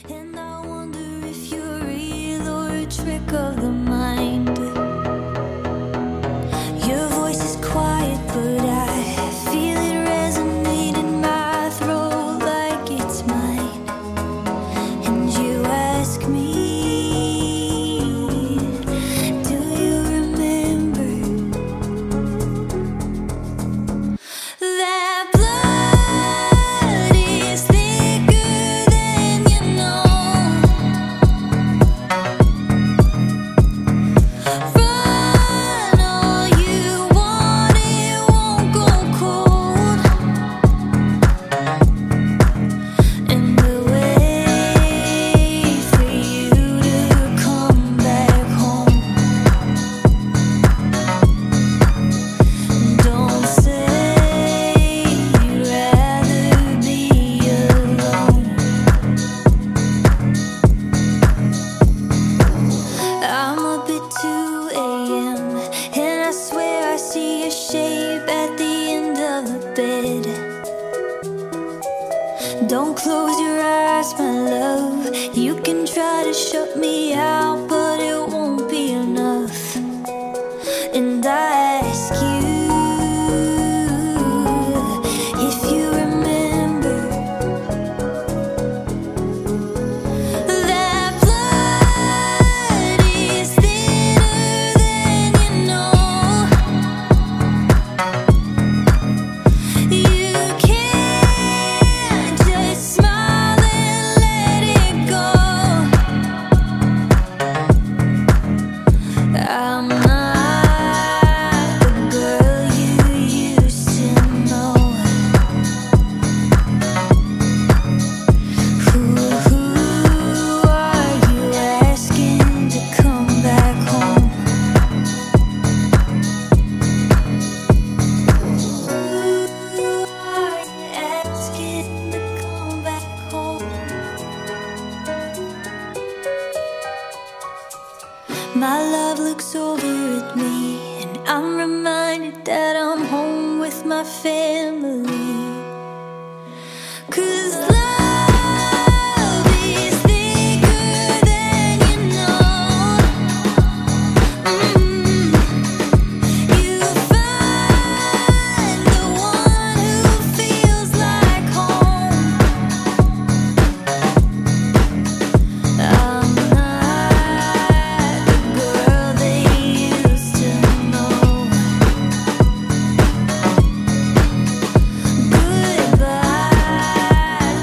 And I wonder if you're real or a trick of the mind. Your voice is quiet, but I feel it resonate in my throat like it's mine. And you ask me, do you remember that blood is thicker than you know? Run all you want, it won't go cold. And we'll wait for you to come back home. Don't say you'd rather be alone. I'm up at 2 a.m. and I swear I see a shape at the end of the bed. Don't close your eyes, my love. You can try to shut me out, but it won't be enough. And I ask you if you remember that blood is thinner than you know. You can't just smile and let it go. I'm not the girl you used to know. Who are you asking to come back home? Who are you asking to come back home? My love looks over at me, and I'm reminded that I'm home with my family. 'Cause love is thicker than you know. You'll find the one who feels like home. I'm not the girl they used to know. Goodbye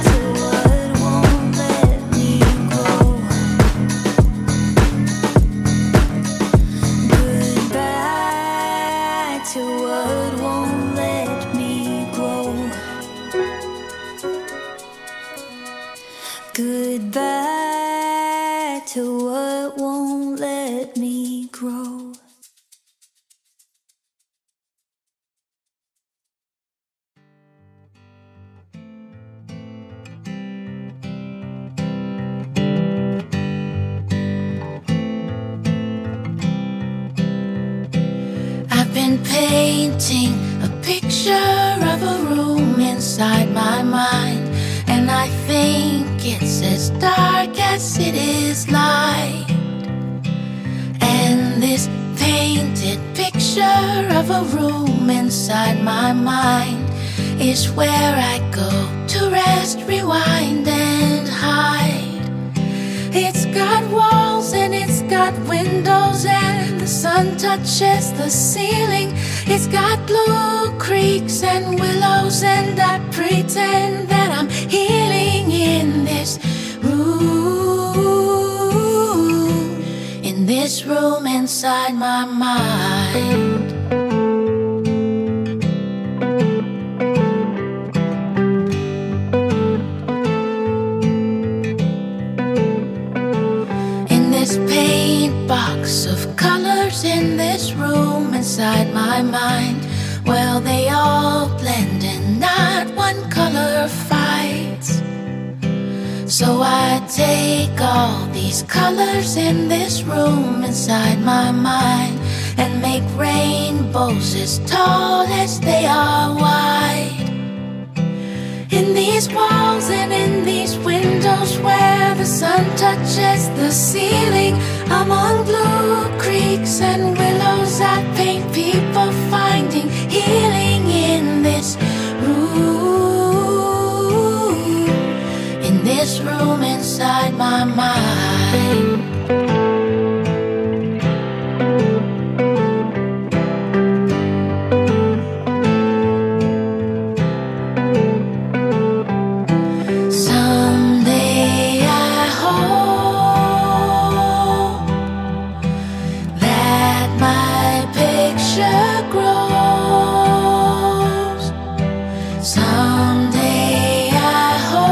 to what won't let me grow. Goodbye to what won't let me grow. Goodbye to what won't let me grow. I've been painting a picture of a room inside my mind, and I think it's as dark as it is light. And this painted picture of a room inside my mind is where I go to rest, rewind, and hide. It's got walls and it's got windows, and the sun touches the ceiling. It's got blue creeks and willows, and I pretend that I'm healing in this room, in this room inside my mind. In this paint box of colors, in this room inside my mind, well, they all blend and not one color fights. So I take all these colors in this room inside my mind and make rainbows as tall as they are wide. In these walls and in these windows where Among blue creeks and willows I paint people finding healing in this room. In this room inside my mind. Someday I hope that my picture grows. Someday I hope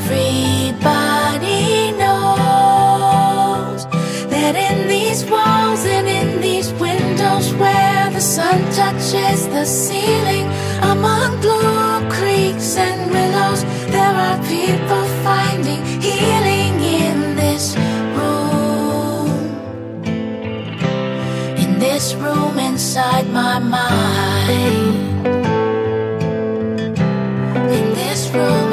everybody knows that in these walls and in these windows where the sun touches the ceiling, among blue creeks and willows, there are people finding healing in this room. In this room inside my mind. In this room.